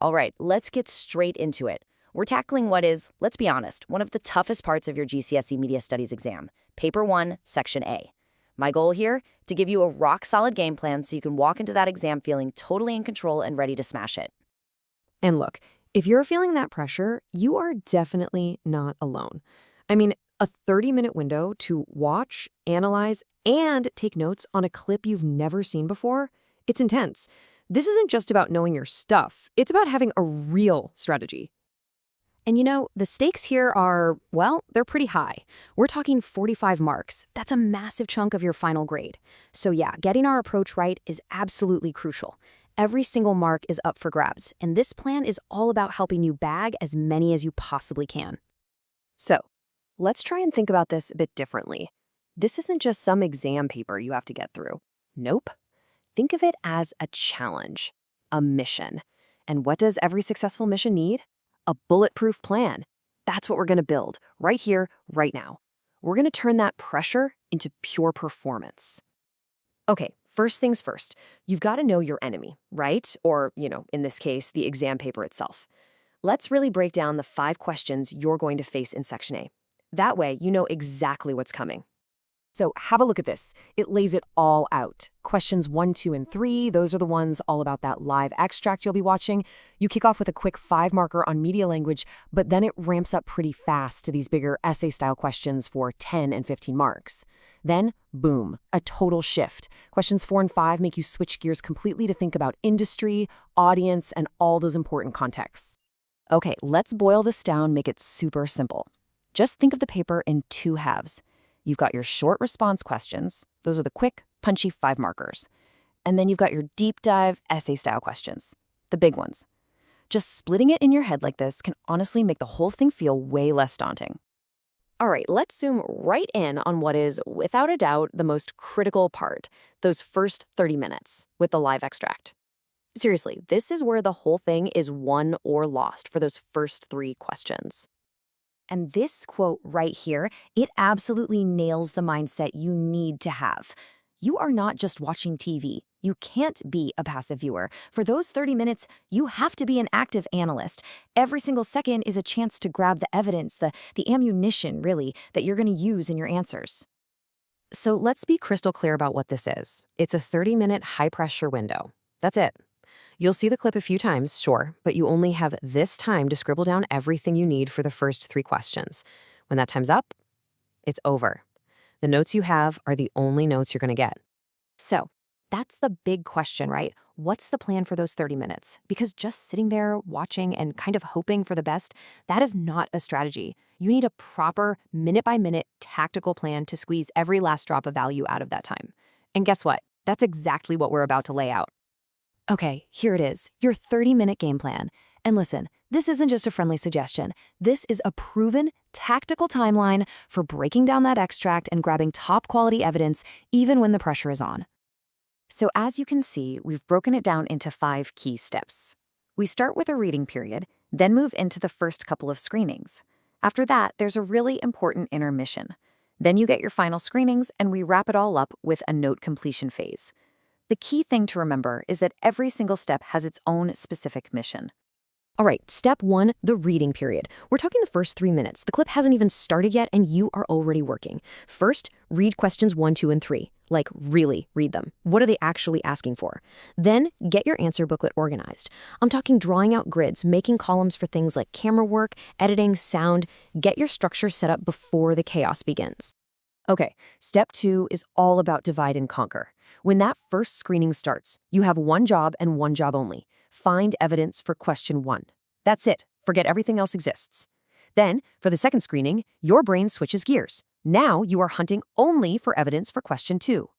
All right, let's get straight into it. We're tackling what is, let's be honest, one of the toughest parts of your GCSE Media Studies exam, Paper 1, Section A. My goal here, to give you a rock-solid game plan so you can walk into that exam feeling totally in control and ready to smash it. And look, if you're feeling that pressure, you are definitely not alone. I mean, a 30-minute window to watch, analyze, and take notes on a clip you've never seen before, it's intense. This isn't just about knowing your stuff. It's about having a real strategy. And the stakes here are, well, they're pretty high. We're talking 45 marks. That's a massive chunk of your final grade. So yeah, getting our approach right is absolutely crucial. Every single mark is up for grabs, and this plan is all about helping you bag as many as you possibly can. So, let's try and think about this a bit differently. This isn't just some exam paper you have to get through. Nope. Think of it as a challenge, a mission. And what does every successful mission need? A bulletproof plan. That's what we're going to build, right here, right now. We're going to turn that pressure into pure performance. Okay, first things first. You've got to know your enemy, right? Or, in this case, the exam paper itself. Let's really break down the 5 questions you're going to face in Section A. That way, you know exactly what's coming. So have a look at this. It lays it all out. Questions 1, 2, and 3, those are the ones all about that live extract you'll be watching. You kick off with a quick 5-marker on media language, but then it ramps up pretty fast to these bigger essay-style questions for 10 and 15 marks. Then, boom, a total shift. Questions 4 and 5 make you switch gears completely to think about industry, audience, and all those important contexts. Okay, let's boil this down, make it super simple. Just think of the paper in 2 halves. You've got your short response questions. Those are the quick, punchy 5 markers. And then you've got your deep dive essay-style questions, the big ones. Just splitting it in your head like this can honestly make the whole thing feel way less daunting. All right, let's zoom right in on what is, without a doubt, the most critical part, those first 30 minutes with the live extract. Seriously, this is where the whole thing is won or lost for those first 3 questions. And this quote right here, it absolutely nails the mindset you need to have. You are not just watching TV. You can't be a passive viewer. For those 30 minutes, you have to be an active analyst. Every single second is a chance to grab the evidence, the ammunition, really, that you're going to use in your answers. So let's be crystal clear about what this is. It's a 30-minute high-pressure window. That's it. You'll see the clip a few times, sure, but you only have this time to scribble down everything you need for the first 3 questions. When that time's up, it's over. The notes you have are the only notes you're going to get. So, that's the big question, right? What's the plan for those 30 minutes? Because just sitting there, watching, and kind of hoping for the best, that is not a strategy. You need a proper, minute-by-minute, tactical plan to squeeze every last drop of value out of that time. And guess what? That's exactly what we're about to lay out. Okay, here it is, your 30-minute game plan. And listen, this isn't just a friendly suggestion. This is a proven, tactical timeline for breaking down that extract and grabbing top-quality evidence even when the pressure is on. So as you can see, we've broken it down into 5 key steps. We start with a reading period, then move into the first couple of screenings. After that, there's a really important intermission. Then you get your final screenings, and we wrap it all up with a note completion phase. The key thing to remember is that every single step has its own specific mission. All right, step 1, the reading period. We're talking the first 3 minutes. The clip hasn't even started yet, and you are already working. First, read questions 1, 2, and 3. Like, really read them. What are they actually asking for? Then, get your answer booklet organized. I'm talking drawing out grids, making columns for things like camera work, editing, sound. Get your structure set up before the chaos begins. Okay, step 2 is all about divide and conquer. When that first screening starts, you have one job and one job only. Find evidence for question 1. That's it. Forget everything else exists. Then, for the second screening, your brain switches gears. Now you are hunting only for evidence for question 2.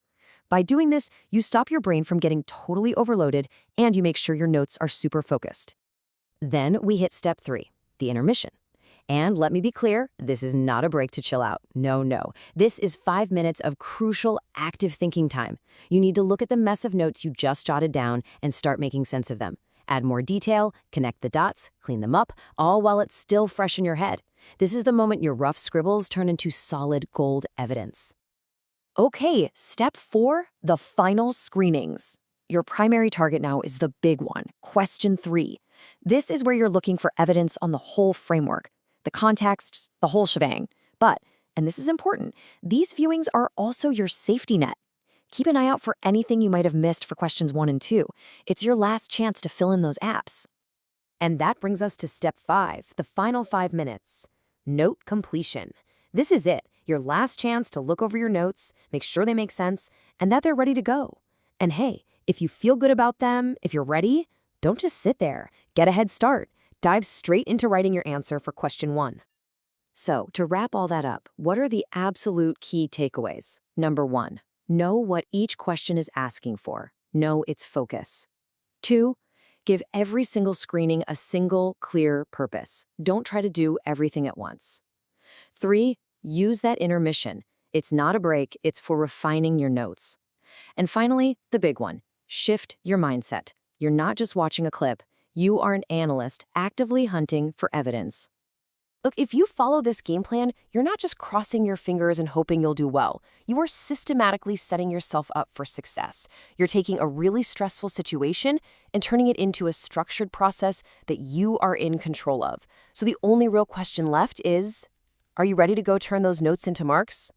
By doing this, you stop your brain from getting totally overloaded, and you make sure your notes are super focused. Then we hit step 3, the intermission. And let me be clear, this is not a break to chill out. No, no. This is 5 minutes of crucial, active thinking time. You need to look at the mess of notes you just jotted down and start making sense of them. Add more detail, connect the dots, clean them up, all while it's still fresh in your head. This is the moment your rough scribbles turn into solid gold evidence. Okay, step 4, the final screenings. Your primary target now is the big one, question 3. This is where you're looking for evidence on the whole framework, the context, the whole shebang. But, and this is important, these viewings are also your safety net. Keep an eye out for anything you might have missed for questions 1 and 2. It's your last chance to fill in those apps. And that brings us to step 5, the final 5 minutes. Note completion. This is it, your last chance to look over your notes, make sure they make sense, and that they're ready to go. And hey, if you feel good about them, if you're ready, don't just sit there. Get a head start. Dive straight into writing your answer for question 1. So, to wrap all that up, what are the absolute key takeaways? Number 1, know what each question is asking for. Know its focus. 2, give every single screening a single, clear purpose. Don't try to do everything at once. 3, use that intermission. It's not a break, it's for refining your notes. And finally, the big one, shift your mindset. You're not just watching a clip, you are an analyst actively hunting for evidence. Look, if you follow this game plan, you're not just crossing your fingers and hoping you'll do well. You are systematically setting yourself up for success. You're taking a really stressful situation and turning it into a structured process that you are in control of. So the only real question left is, are you ready to go turn those notes into marks?